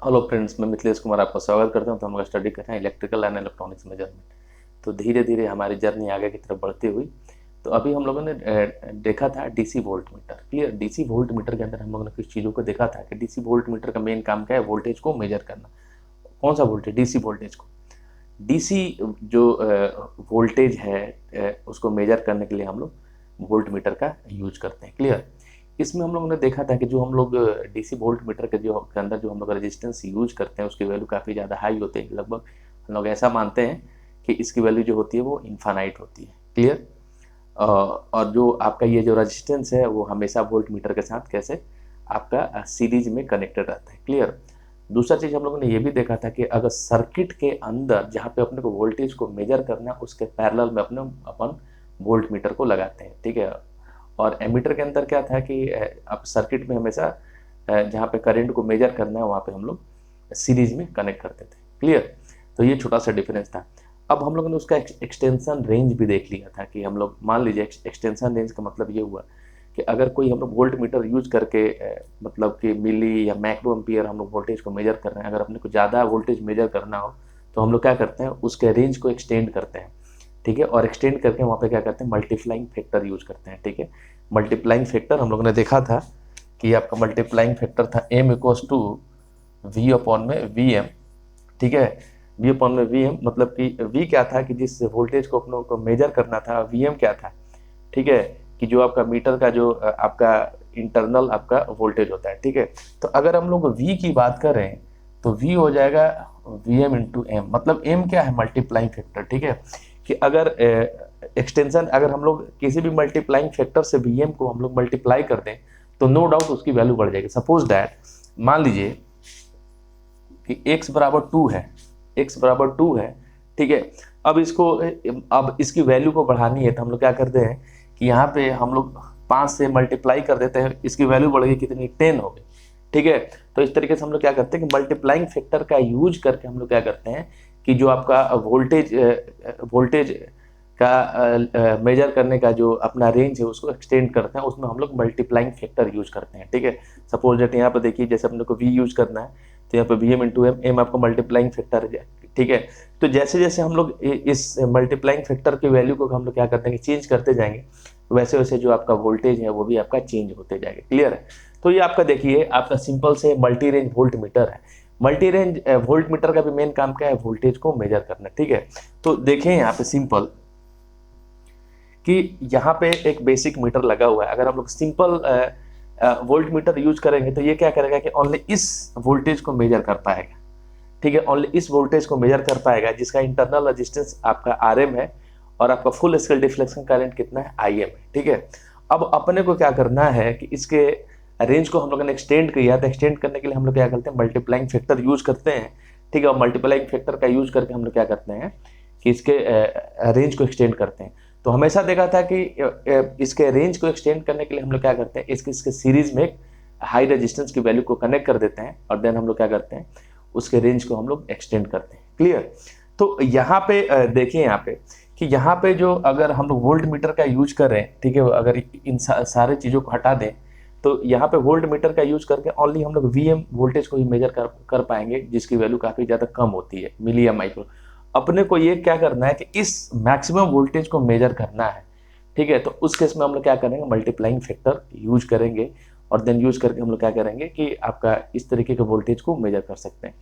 Hello friends, मैं मिथिलेश कुमार आपका स्वागत करता हूं। तो हम लोग स्टडी कर रहे हैं इलेक्ट्रिकल एंड इलेक्ट्रॉनिक्स मेजरमेंट। तो धीरे धीरे हमारी जर्नी आगे की तरफ बढ़ती हुई। तो अभी हम लोगों ने देखा था DC volt meter. Clear? DC volt meter के अंदर हम लोगों ने कुछ चीज़ों को देखा था कि डीसी वोल्ट मीटर का मेन काम क्या है, वोल्टेज को मेजर करना। कौन सा वोल्टेज? डीसी वोल्टेज को। डीसी जो वोल्टेज है उसको मेजर करने के लिए हम लोग वोल्ट मीटर का यूज करते हैं। क्लियर? इसमें हम लोगों ने देखा था कि जो हम लोग डीसी वोल्ट मीटर के अंदर जो हम लोग रेजिस्टेंस यूज करते हैं उसकी वैल्यू काफ़ी ज़्यादा हाई होती है। लगभग हम लोग ऐसा मानते हैं कि इसकी वैल्यू जो होती है वो इन्फानाइट होती है। क्लियर? और जो आपका ये जो रेजिस्टेंस है वो हमेशा वोल्ट मीटर के साथ कैसे आपका सीरीज में कनेक्टेड रहता है। क्लियर? दूसरा चीज़ हम लोगों ने ये भी देखा था कि अगर सर्किट के अंदर जहाँ पे अपने को वोल्टेज को मेजर करना है उसके पैरेलल में अपन वोल्ट मीटर को लगाते हैं। ठीक है? और एमीटर के अंदर क्या था कि अब सर्किट में हमेशा जहाँ पे करंट को मेजर करना है वहाँ पे हम लोग सीरीज में कनेक्ट करते थे। क्लियर? तो ये छोटा सा डिफरेंस था। अब हम लोगों ने उसका एक्सटेंशन रेंज भी देख लिया था कि हम लोग मान लीजिए एक्सटेंशन रेंज का मतलब ये हुआ कि अगर कोई हम लोग वोल्ट मीटर यूज करके मतलब कि मिली या माइक्रो एम्पियर हम लोग वोल्टेज को मेजर कर रहे हैं, अगर अपने को ज़्यादा वोल्टेज मेजर करना हो तो हम लोग क्या करते हैं, उसके रेंज को एक्सटेंड करते हैं। ठीक है? और एक्सटेंड करके वहाँ पे क्या करते हैं, मल्टीप्लाइंग फैक्टर यूज करते हैं। ठीक है? मल्टीप्लाइंग फैक्टर हम लोगों ने देखा था कि आपका मल्टीप्लाइंग फैक्टर था M equals to V upon में वी एम। ठीक है? वी अपॉन में वी एम मतलब कि वी क्या था कि जिस वोल्टेज को अपनों को मेजर करना था, वी एम क्या था, ठीक है, कि जो आपका मीटर का जो आपका इंटरनल आपका वोल्टेज होता है। ठीक है? तो अगर हम लोग वी की बात करें तो वी हो जाएगा वी एम इंटू एम। मतलब एम क्या है, मल्टीप्लाइंग फैक्टर। ठीक है? कि अगर एक्सटेंशन अगर हम लोग किसी भी मल्टीप्लाइंग फैक्टर से वी एम को हम लोग मल्टीप्लाई कर दें तो नो डाउट उसकी वैल्यू बढ़ जाएगी। सपोज दैट मान लीजिए कि x बराबर 2 है, x बराबर 2 है। ठीक है? अब इसकी वैल्यू को बढ़ानी है तो हम लोग क्या करते हैं कि यहाँ पे हम लोग 5 से मल्टीप्लाई कर देते हैं, इसकी वैल्यू बढ़ गई कितनी, 10 हो गई। ठीक है? तो इस तरीके से हम लोग क्या करते हैं कि मल्टीप्लाइंग फैक्टर का यूज करके हम लोग क्या करते हैं कि जो आपका वोल्टेज का मेजर करने का जो अपना रेंज है उसको एक्सटेंड करते हैं, उसमें हम लोग मल्टीप्लाइंग फैक्टर यूज करते हैं। ठीक है? सपोज दैट यहाँ पर देखिए जैसे अपने को वी यूज करना है तो यहाँ पे V M into M, M आपका मल्टीप्लाइंग फैक्टर है। ठीक है? तो जैसे जैसे हम लोग इस मल्टीप्लाइंग फैक्टर की वैल्यू को हम लोग क्या करते हैं कि चेंज करते जाएंगे, वैसे वैसे जो आपका वोल्टेज है वो भी आपका चेंज होते जाएगा। क्लियर है? तो ये आपका देखिए आपका सिंपल से मल्टी रेंज वोल्ट मीटर है। मल्टी रेंज वोल्ट मीटर का भी मेन काम क्या है, वोल्टेज को मेजर करना। ठीक है? तो देखें यहाँ पे सिंपल कि यहाँ पे एक बेसिक मीटर लगा हुआ है। अगर हम लोग सिंपल वोल्ट मीटर यूज करेंगे तो ये क्या करेगा कि ओनली इस वोल्टेज को मेजर कर पाएगा। ठीक है? ओनली इस वोल्टेज को मेजर कर पाएगा जिसका इंटरनल रेजिस्टेंस आपका आर एम है और आपका फुल स्केल डिफ्लेक्शन करंट कितना है, आई एम है। ठीक है? अब अपने को क्या करना है कि इसके रेंज को हम लोगों ने एक्सटेंड किया, तो एक्सटेंड करने के लिए हम लोग क्या करते हैं, मल्टीप्लाइंग फैक्टर यूज करते हैं। ठीक है? और मल्टीप्लाइंग फैक्टर का यूज करके हम लोग क्या करते हैं कि इसके रेंज को एक्सटेंड करते हैं। तो हमेशा देखा था कि इसके रेंज को एक्सटेंड करने के लिए हम लोग क्या करते हैं, इसके सीरीज में एक हाई रेजिस्टेंस की वैल्यू को कनेक्ट कर देते हैं और देन हम लोग क्या करते हैं, उसके रेंज को हम लोग एक्सटेंड करते हैं। क्लियर? तो यहाँ पे देखिए यहाँ पे कि यहाँ पे जो अगर हम लोग वोल्ट मीटर का यूज करें, ठीक है, अगर इन सारे चीज़ों को हटा दें तो यहाँ पे वोल्ट मीटर का यूज करके ओनली हम लोग वी एम वोल्टेज को ही मेजर कर पाएंगे जिसकी वैल्यू काफ़ी ज़्यादा कम होती है, मिली या माइक्रो। अपने को ये क्या करना है कि इस मैक्सिमम वोल्टेज को मेजर करना है। ठीक है? तो उस केस में हम लोग क्या करेंगे, मल्टीप्लाइंग फैक्टर यूज करेंगे और देन यूज करके हम लोग क्या करेंगे कि आपका इस तरीके के वोल्टेज को मेजर कर सकते हैं।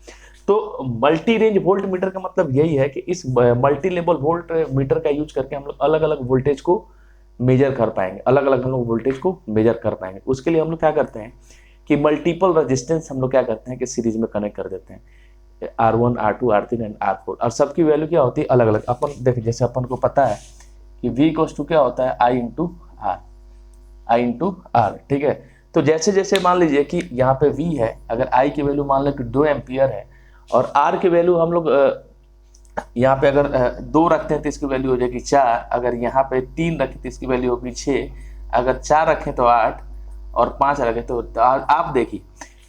तो मल्टी रेंज वोल्ट मीटर का मतलब यही है कि इस मल्टी लेवल वोल्ट मीटर का यूज करके हम लोग अलग अलग वोल्टेज को मेजर कर पाएंगे, अलग अलग हम लोग वोल्टेज को मेजर कर पाएंगे। उसके लिए हम लोग क्या करते हैं कि मल्टीपल रेजिस्टेंस हम लोग क्या करते हैं कि सीरीज में कनेक्ट कर देते हैं, R1, R2, R3 and R4। और सबकी वैल्यू क्या होती है, अलग अलग। अपन देखिए जैसे अपन को पता है कि V इक्वल्स टू क्या होता है, I into R, I into R. ठीक है? तो जैसे जैसे मान लीजिए कि यहाँ पे V है, अगर I की वैल्यू मान लो कि 2 एम्पियर है और R की वैल्यू हम लोग यहाँ पे अगर 2 रखते हैं तो इसकी वैल्यू हो जाएगी 4, अगर यहाँ पे 3 रखें तो इसकी वैल्यू होगी 6, अगर 4 रखें तो 8 और 5 रखें तो आप देखिए।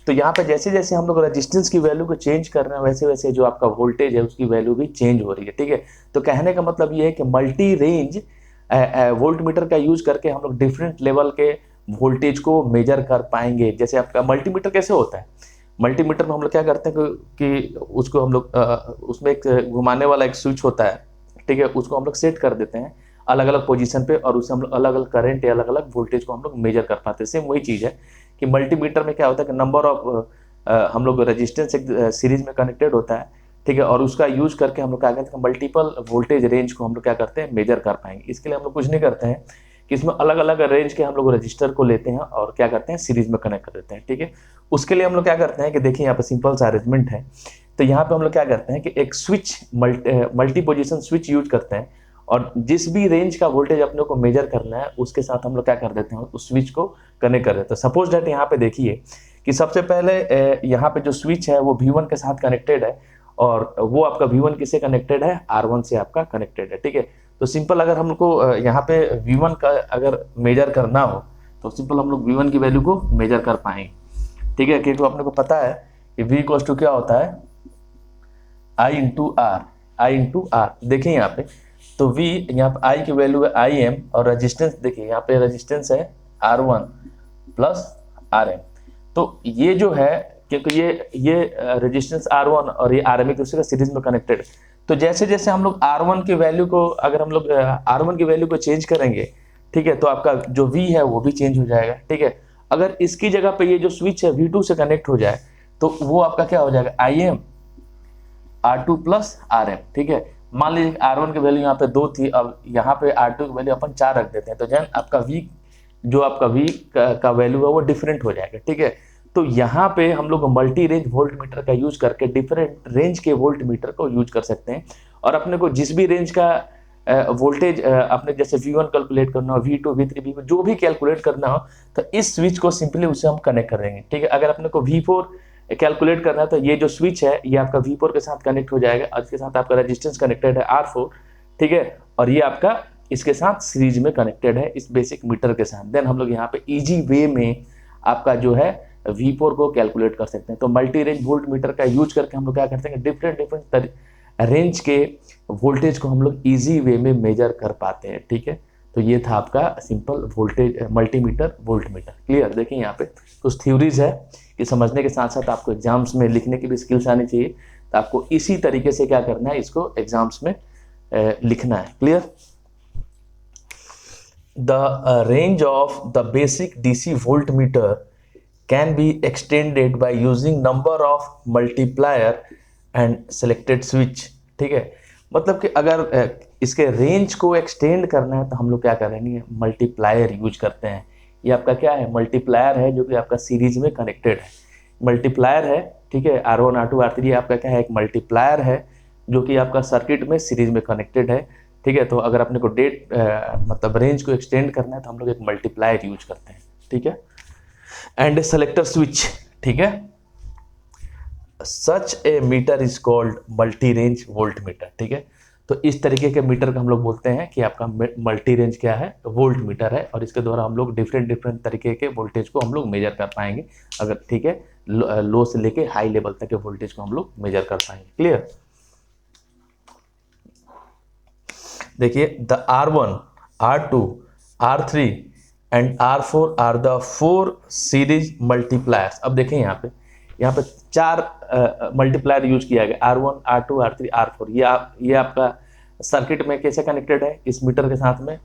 तो यहाँ पे जैसे जैसे हम लोग रेजिस्टेंस की वैल्यू को चेंज कर रहे हैं वैसे वैसे जो आपका वोल्टेज है उसकी वैल्यू भी चेंज हो रही है। ठीक है? तो कहने का मतलब ये है कि मल्टी रेंज वोल्ट मीटर का यूज करके हम लोग डिफरेंट लेवल के वोल्टेज को मेजर कर पाएंगे। जैसे आपका मल्टीमीटर कैसे होता है, मल्टीमीटर में हम लोग क्या करते हैं कि उसको हम लोग उसमें एक घुमाने वाला एक स्विच होता है, ठीक है, उसको हम लोग सेट कर देते हैं अलग अलग पोजीशन पे, और उससे हम लोग अलग अलग करंट या अलग अलग वोल्टेज को हम लोग मेजर कर पाते हैं। सेम वही चीज़ है कि मल्टीमीटर में क्या होता है कि नंबर ऑफ हम लोग रेजिस्टेंस एक सीरीज में कनेक्टेड होता है, ठीक है, और उसका यूज करके हम लोग क्या करते हैं मल्टीपल वोल्टेज रेंज को हम लोग क्या करते हैं मेजर कर पाएंगे। इसके लिए हम लोग कुछ नहीं करते हैं कि इसमें अलग अलग रेंज के हम लोग रजिस्टर को लेते हैं और क्या करते हैं सीरीज में कनेक्ट कर देते हैं, ठीक है। उसके लिए हम लोग क्या करते हैं कि देखिए यहाँ पे सिंपल सा अरेंजमेंट है। तो यहाँ पे हम लोग क्या करते हैं कि एक switch multi position switch use करते हैं, और जिस भी रेंज का वोल्टेज अपने को मेजर करना है उसके साथ हम लोग क्या कर देते हैं उस स्विच को कनेक्ट कर देते हैं। सपोज दैट यहाँ पे देखिए कि सबसे पहले यहाँ पे जो स्विच है वो V1 के साथ कनेक्टेड है, और वो आपका V1 किससे कनेक्टेड है, R1 से आपका कनेक्टेड है, ठीक है। तो सिंपल अगर हमको यहाँ पे V1 का अगर मेजर करना हो तो सिंपल हम लोग V1 की वैल्यू को मेजर कर पाएंगे, ठीक है, क्योंकि अपने को पता है कि V इक्वल्स टू क्या होता है I इंटू आर। देखिए यहाँ पे तो V यहाँ पे I की वैल्यू है IM, और रेजिस्टेंस देखिए यहाँ पे रेजिस्टेंस है R1 प्लस RM। तो ये जो है क्योंकि ये रेजिस्टेंस R1 और ये RM एक दूसरे का सीरीज में कनेक्टेड है, तो जैसे जैसे हम लोग R1 की वैल्यू को अगर हम लोग R1 की वैल्यू को चेंज करेंगे, ठीक है, तो आपका जो V है वो भी चेंज हो जाएगा, ठीक है। अगर इसकी जगह पे ये जो स्विच है V2 से कनेक्ट हो जाए तो वो आपका क्या हो जाएगा IM R2 प्लस RM, ठीक है। मान लीजिए R1 की वैल्यू यहाँ पे 2 थी, अब यहाँ पे R2 की वैल्यू अपन 4 रख देते हैं, तो जैन आपका V जो आपका V का वैल्यू है वो डिफरेंट हो जाएगा, ठीक है। तो यहाँ पे हम लोग मल्टी रेंज वोल्ट मीटर का यूज करके डिफरेंट रेंज के वोल्ट मीटर को यूज कर सकते हैं, और अपने को जिस भी रेंज का वोल्टेज अपने जैसे V1 कैलकुलेट करना हो, V2 V3 V4 जो भी कैलकुलेट करना हो, तो इस स्विच को सिंपली उसे हम कनेक्ट कर देंगे, ठीक है। अगर अपने को V4 कैलकुलेट करना है तो ये जो स्विच है ये आपका V4 के साथ कनेक्ट हो जाएगा, और इसके साथ आपका रेजिस्टेंस कनेक्टेड है R4, ठीक है, और ये आपका इसके साथ सीरीज में कनेक्टेड है इस बेसिक मीटर के साथ। देन हम लोग यहाँ पे इजी वे में आपका जो है V4 को कैलकुलेट कर सकते हैं। तो मल्टी रेंज वोल्ट मीटर का यूज करके हम लोग क्या करते हैं डिफरेंट रेंज के वोल्टेज को हम लोग इजी वे में मेजर कर पाते हैं, ठीक है। तो ये था आपका simple voltage multimeter volt meter. Clear. देखिए यहाँ पे कुछ थ्योरीज है कि समझने के साथ साथ आपको एग्जाम्स में लिखने की भी स्किल्स आनी चाहिए, तो आपको इसी तरीके से क्या करना है इसको एग्जाम्स में लिखना है। Clear. The range of the basic DC voltmeter can be extended by using number of multiplier and selected switch, ठीक है। मतलब कि अगर इसके रेंज को एक्सटेंड करना है तो हम लोग क्या करेंगे मल्टीप्लायर यूज करते हैं। ये आपका क्या है मल्टीप्लायर है जो कि आपका सीरीज में कनेक्टेड है, मल्टीप्लायर है, ठीक है। R1 R2 R3 आपका क्या है एक मल्टीप्लायर है जो कि आपका सर्किट में सीरीज में कनेक्टेड है, ठीक है। तो अगर अपने को मतलब रेंज को एक्सटेंड करना है तो हम लोग एक मल्टीप्लायर यूज करते हैं, ठीक है। एंड सेलेक्टर स्विच, ठीक है। Such a meter is called multi range volt meter, ठीक है। तो इस तरीके के मीटर को हम लोग बोलते हैं कि आपका मल्टी रेंज क्या है वोल्ट मीटर है, और इसके द्वारा हम लोग डिफरेंट तरीके के वोल्टेज को हम लोग मेजर कर पाएंगे अगर, ठीक है, लो से लेके हाई लेवल तक के वोल्टेज को हम लोग मेजर कर पाएंगे। क्लियर। देखिए the R1 R2 R3 and R4 are the 4 series multipliers. अब देखें यहाँ पे 4 मल्टीप्लायर यूज किया गया R1 R2 R3 R4। ये आपका सर्किट में कैसे कनेक्टेड है इस मीटर के साथ में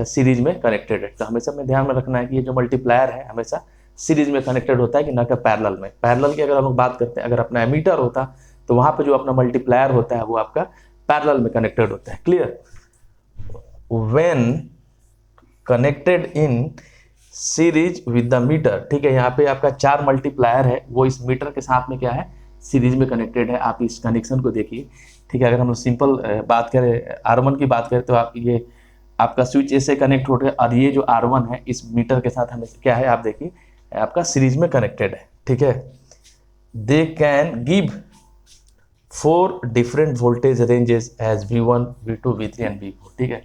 सीरीज में कनेक्टेड है। तो हमेशा में ध्यान में रखना है कि ये जो मल्टीप्लायर है हमेशा सीरीज में कनेक्टेड होता है कि ना कि पैरेलल में। पैरेलल की अगर हम लोग बात करते हैं, अगर अपना एमीटर होता तो वहां पे जो अपना मल्टीप्लायर होता है वो आपका पैरेलल में कनेक्टेड होता है। Clear. When connected in series with the meter, ठीक है, यहाँ पे आपका 4 मल्टीप्लायर है वो इस मीटर के साथ में क्या है सीरीज में कनेक्टेड है। आप इस कनेक्शन को देखिए, ठीक है। अगर हम सिंपल बात करें R1 की बात करें तो आप ये आपका स्विच ऐसे कनेक्ट हो गया, और ये जो R1 है इस मीटर के साथ हमें क्या है आप देखिए आपका सीरीज में कनेक्टेड है, ठीक है। They can give 4 different voltage ranges as V1 V2 V3 and V4, ठीक है।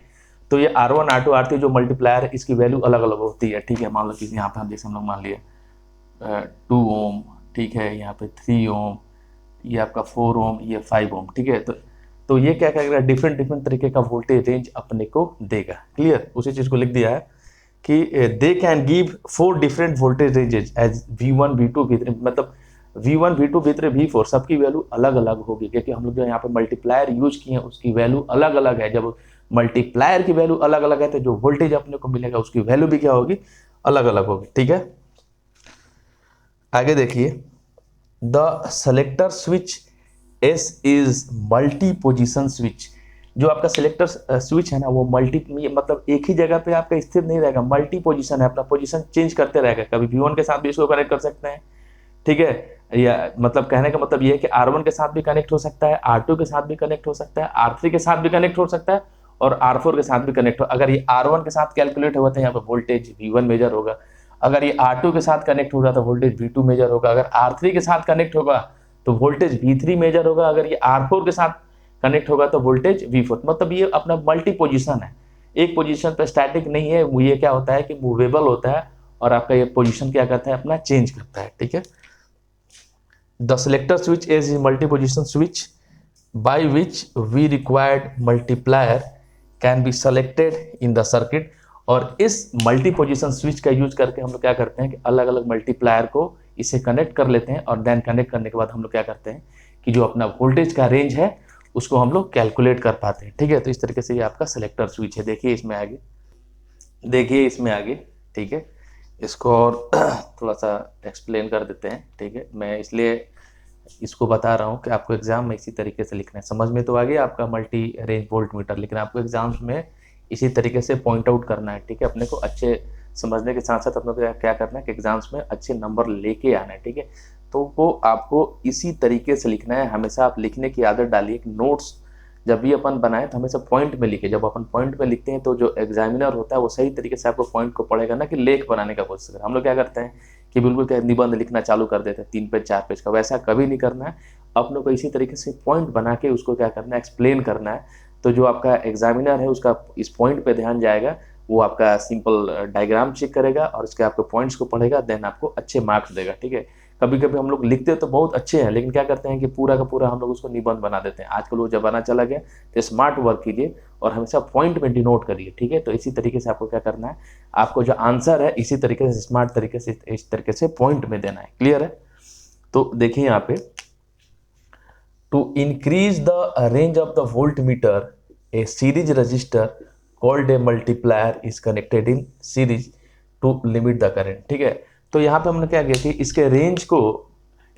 तो ये R1 R2 R3 जो मल्टीप्लायर है इसकी वैल्यू अलग अलग होती है, ठीक है। मान लो कि यहाँ पे हम जैसे हम लोग मान लिए 2 ओम, ठीक है, यहाँ पे 3 ओम, ये आपका 4 ओम, ये 5 ओम, ठीक है। तो ये क्या करेगा डिफरेंट तरीके का वोल्टेज रेंज अपने को देगा। क्लियर। उसी चीज को लिख दिया है कि they can give 4 different voltage ranges as V1 V2 V3, मतलब V1 V2 V3 V4 सबकी वैल्यू अलग अलग होगी, क्योंकि हम लोग जो यहाँ पे मल्टीप्लायर यूज किए हैं उसकी वैल्यू अलग अलग है। जब मल्टीप्लायर की वैल्यू अलग अलग है तो जो वोल्टेज अपने को मिलेगा उसकी वैल्यू भी क्या होगी, अलग अलग होगी। ठीक है, आगे देखिए, the selector switch S is multi position switch. जो आपका सिलेक्टर स्विच है ना वो मल्टी, मतलब एक ही जगह पे आपका स्थिर नहीं रहेगा, मल्टी पोजीशन है, अपना पोजीशन चेंज करते रहेगा। कभी V1 के साथ भी इसको कनेक्ट कर सकते हैं, ठीक है, या मतलब कहने का मतलब ये है कि R1 के साथ भी कनेक्ट हो सकता है, R2 के साथ भी कनेक्ट हो सकता है, R3 के साथ भी कनेक्ट हो सकता है और R4 के साथ भी कनेक्ट हो। अगर ये R1 के साथ कैलकुलेट होगा तो यहाँ पे वोल्टेज V1 मेजर होगा, अगर ये R2 के साथ कनेक्ट होगा तो वोल्टेज V2 मेजर होगा, अगर R3 के साथ कनेक्ट होगा तो वोल्टेज V3 मेजर होगा, अगर ये R4 के साथ कनेक्ट होगा तो वोल्टेज V4। मतलब ये अपना मल्टी पोजीशन है, एक पोजीशन पे स्टैटिक नहीं है, ये क्या होता है कि मूवेबल होता है और आपका ये पोजीशन क्या करता है, अपना चेंज करता है। ठीक है, the selector switch is multi position switch by which we required multiplier can be selected in the circuit. और इस मल्टी पोजीशन स्विच का यूज करके हम लोग क्या करते हैं कि अलग अलग मल्टीप्लायर को इसे कनेक्ट कर लेते हैं और देन कनेक्ट करने के बाद हम लोग क्या करते हैं कि जो अपना वोल्टेज का रेंज है उसको हम लोग कैलकुलेट कर पाते हैं। ठीक है, तो इस तरीके से ये आपका सिलेक्टर स्विच है। देखिए इसमें आगे, देखिए इसमें आगे, ठीक है, इसको और थोड़ा सा एक्सप्लेन कर देते हैं। ठीक है, मैं इसलिए इसको बता रहा हूँ कि आपको एग्जाम में इसी तरीके से लिखना है। समझ में तो आ गया आपका मल्टी रेंज वोल्ट मीटर, लेकिन आपको एग्जाम्स में इसी तरीके से पॉइंट आउट करना है। ठीक है, अपने को अच्छे समझने के साथ साथ अपने को क्या करना है कि एग्जाम्स में अच्छे नंबर लेके आना है। ठीक है, तो वो आपको इसी तरीके से लिखना है। हमेशा आप लिखने की आदत डालिए कि नोट्स जब भी अपन बनाए तो हमेशा पॉइंट में लिखे। जब अपन पॉइंट में लिखते हैं तो जो एग्जामिनर होता है वो सही तरीके से आपको पॉइंट को पढ़ेगा ना कि लेख बनाने का कोशिश करें। हम लोग क्या करते हैं कि बिल्कुल क्या निबंध लिखना चालू कर देते हैं 3 पेज 4 पेज का, वैसा कभी नहीं करना है। अपनों को इसी तरीके से पॉइंट बना के उसको क्या करना है, एक्सप्लेन करना है। तो जो आपका एग्जामिनर है उसका इस पॉइंट पे ध्यान जाएगा, वो आपका सिंपल डायग्राम चेक करेगा और उसके आपके पॉइंट्स को पढ़ेगा, देन आपको अच्छे मार्क्स देगा। ठीक है, कभी कभी हम लोग लिखते तो बहुत अच्छे हैं लेकिन क्या करते हैं कि पूरा का पूरा हम लोग उसको निबंध बना देते हैं। आजकल वो जमाना चला गया, तो स्मार्ट वर्क कीजिए और हमेशा पॉइंट में डिनोट करिए। ठीक है, तो इसी तरीके से आपको क्या करना है, आपको जो आंसर है इसी तरीके से स्मार्ट तरीके से इस तरीके से पॉइंट में देना है। क्लियर है? तो देखिए यहाँ पे, to increase the range of the volt meter a series register called a multiplier is connected in series to limit the current. ठीक है, तो यहाँ पे हमने क्या किया कि इसके रेंज को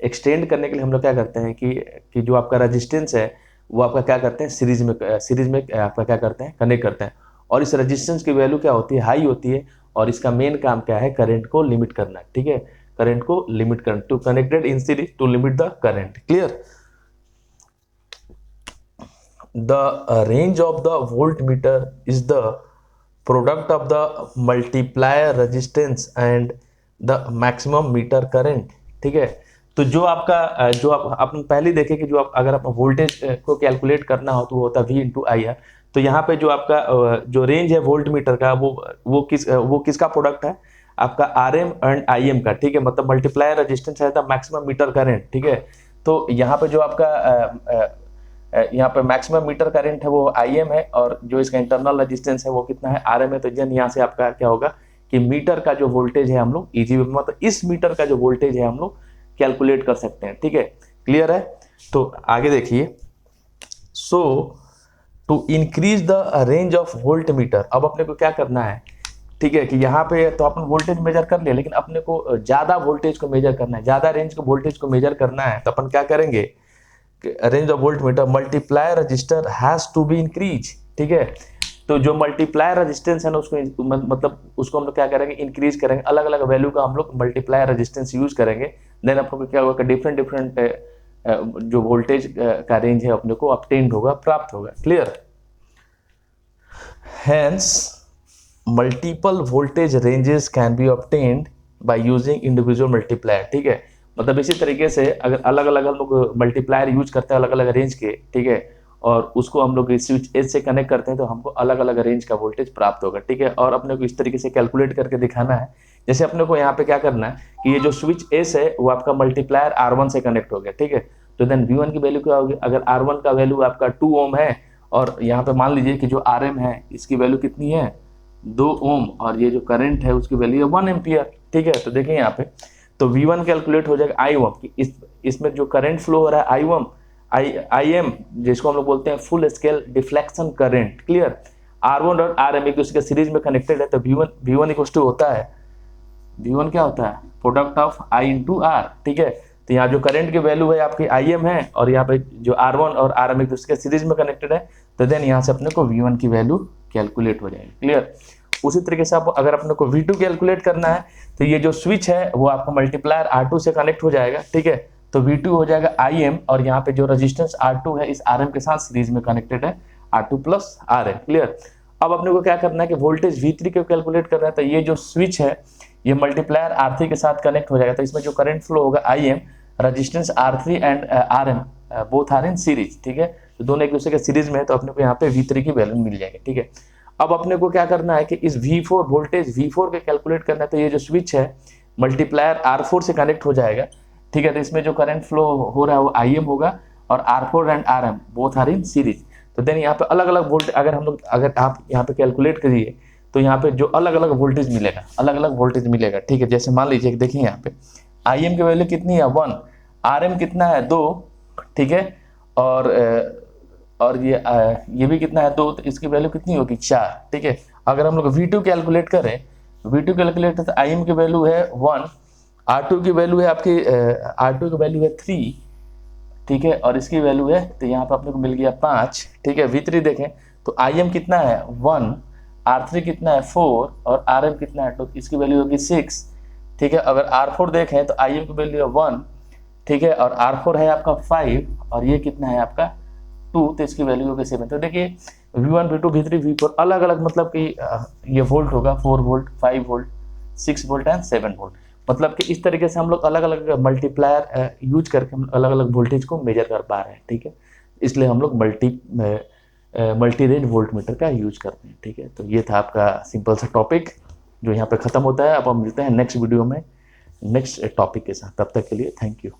एक्सटेंड करने के लिए हम लोग क्या करते हैं कि जो आपका रेजिस्टेंस है वो आपका क्या करते हैं, सीरीज में आपका क्या करते हैं, कनेक्ट करते हैं। और इस रेजिस्टेंस की वैल्यू क्या होती है, हाई होती है, और इसका मेन काम क्या है, करंट को लिमिट करना। ठीक है, करंट को लिमिट करना, to connected in series to limit the current. Clear? The range of the voltmeter is the product of the multiplier resistance and the maximum meter current। ठीक है, तो जो आपका जो आप अपन पहले देखे कि जो आप अगर आप वोल्टेज को कैलकुलेट करना हो तो वो होता है V इंटू आई आर। तो यहाँ पे जो आपका जो रेंज है वोल्ट मीटर का वो किसका प्रोडक्ट है, आपका R M and I M का। ठीक है, मतलब मल्टीप्लायर रेजिस्टेंस है द मैक्सिमम मीटर करंट। ठीक है, तो यहाँ पे जो आपका यहाँ पर मैक्सिमम मीटर करंट है वो IM है और जो इसका इंटरनल रेजिस्टेंस है वो कितना है, RM है। तो जन यहाँ से आपका क्या होगा कि मीटर का जो वोल्टेज है हम लोग इजी मतलब इस मीटर का जो वोल्टेज है हम लोग कैलकुलेट कर सकते हैं। ठीक है, क्लियर है? तो आगे देखिए, so to increase the range of volt meter, अब अपने को क्या करना है, ठीक है, कि यहाँ पे तो अपन वोल्टेज मेजर कर लिया लेकिन अपने को ज्यादा वोल्टेज को मेजर करना है, ज्यादा रेंज को वोल्टेज को मेजर करना है। तो अपन क्या करेंगे, range of volt meter multiplier register has to be increase. ठीक है, तो जो मल्टीप्लायर रेजिस्टेंस है ना उसको मतलब उसको हम लोग क्या करेंगे, इंक्रीज करेंगे। अलग अलग वैल्यू का हम लोग मल्टीप्लायर रेजिस्टेंस यूज करेंगे, देन अपने को क्या होगा, डिफरेंट जो वोल्टेज का रेंज है अपने को ऑब्टेन्ड होगा, प्राप्त होगा। Clear? Hence multiple voltage ranges can be obtained by using individual multiplier. ठीक है, मतलब इसी तरीके से अगर अलग अलग हम लोग मल्टीप्लायर यूज करते हैं अलग अलग रेंज के, ठीक है, और उसको हम लोग स्विच एज से कनेक्ट करते हैं तो हमको अलग अलग रेंज का वोल्टेज प्राप्त होगा। ठीक है, और अपने को इस तरीके से कैलकुलेट करके दिखाना है। जैसे अपने को यहाँ पे क्या करना है कि ये जो स्विच एस है वो आपका मल्टीप्लायर R1 से कनेक्ट हो गया। ठीक है, तो देन V1 की वैल्यू क्या होगी, अगर R1 का वैल्यू आपका 2 ओम है और यहाँ पे मान लीजिए कि जो RM है इसकी वैल्यू कितनी है, 2 ओम, और ये जो करंट है उसकी वैल्यू है 1 एम्पियर। ठीक है, तो देखिए यहाँ पे तो V1 कैलकुलेट हो जाएगा I1 की इसमें जो करंट फ्लो हो रहा है आई एम, जिसको हम लोग बोलते हैं full scale deflection current, clear. R1 और RM एक दूसरे के सीरीज में कनेक्टेड है, तो V1 इक्वल टू होता है, V1 क्या होता है, product of I into R, ठीक है। तो यहाँ जो करंट की वैल्यू है आपकी IM है, और यहाँ पे जो R1 और RM एक दूसरे के सीरीज में कनेक्टेड है, तो देन यहाँ से अपने को V1 की वैल्यू कैलकुलेट हो जाएगी, क्लियर। उसी तरीके से आप अगर अपने को V2 कैलकुलेट करना है, तो ये जो स्विच है वो आपका मल्टीप्लायर R2 से कनेक्ट हो जाएगा, ठीक है। तो V2 हो जाएगा IM, और यहाँ पे जो रेजिस्टेंस R2 है इस RM के साथ सीरीज में कनेक्टेड है, R2 प्लस RM, क्लियर। अब अपने को क्या करना है कि वोल्टेज V3 को कैलकुलेट करना है, तो ये जो स्विच है ये मल्टीप्लायर R3 के साथ कनेक्ट हो जाएगा, तो इसमें जो करंट फ्लो होगा IM, resistance R3 and RM both are in series, ठीक है। तो दोनों एक दूसरे के सीरीज में है, तो अपने को यहाँ पे V3 की वैल्यू मिल जाएगी, ठीक है। अब अपने को क्या करना है कि इस V4 वोल्टेज V4 के कैलकुलेट करना है, तो ये जो स्विच है मल्टीप्लायर R4 से कनेक्ट हो जाएगा, ठीक है। तो इसमें जो करंट फ्लो हो रहा है वो IM होगा, और R4 and RM both are in series. तो देन यहाँ पे अलग अलग वोल्टेज अगर आप यहाँ पे कैलकुलेट करिए, तो यहाँ पे जो अलग अलग वोल्टेज मिलेगा, ठीक है। जैसे मान लीजिए देखिए यहाँ पे IM की वैल्यू कितनी है 1, RM कितना है 2, ठीक है, और ये भी कितना है 2, तो इसकी वैल्यू कितनी होगी 4, ठीक है। अगर हम लोग V2 कैलकुलेट करें, तो IM की वैल्यू है 1, R2 की वैल्यू है आपकी R2 की वैल्यू है 3, ठीक है, और इसकी वैल्यू है, तो यहाँ पे अपने को मिल गया 5, ठीक है। V3 देखें तो IM कितना है 1, R3 कितना है 4, और RM कितना है 2, तो इसकी वैल्यू होगी 6, ठीक है। अगर R4 देखें तो IM की वैल्यू है 1, ठीक है, और R4 है आपका 5, और ये कितना है आपका 2, तो इसकी वैल्यू होगी 7। तो देखिए V1 V2 V3 V4 अलग अलग मतलब कि ये वोल्ट होगा, 4 volt 5 volt 6 volt and 7 volt, मतलब कि इस तरीके से हम लोग अलग अलग मल्टीप्लायर यूज करके हम अलग अलग वोल्टेज को मेजर कर पा रहे हैं, ठीक है। इसलिए हम लोग मल्टी रेंज वोल्ट मीटर का यूज करते हैं, ठीक है। तो ये था आपका सिंपल सा टॉपिक जो यहाँ पे खत्म होता है। अब हम मिलते हैं नेक्स्ट वीडियो में नेक्स्ट टॉपिक के साथ, तब तक के लिए थैंक यू।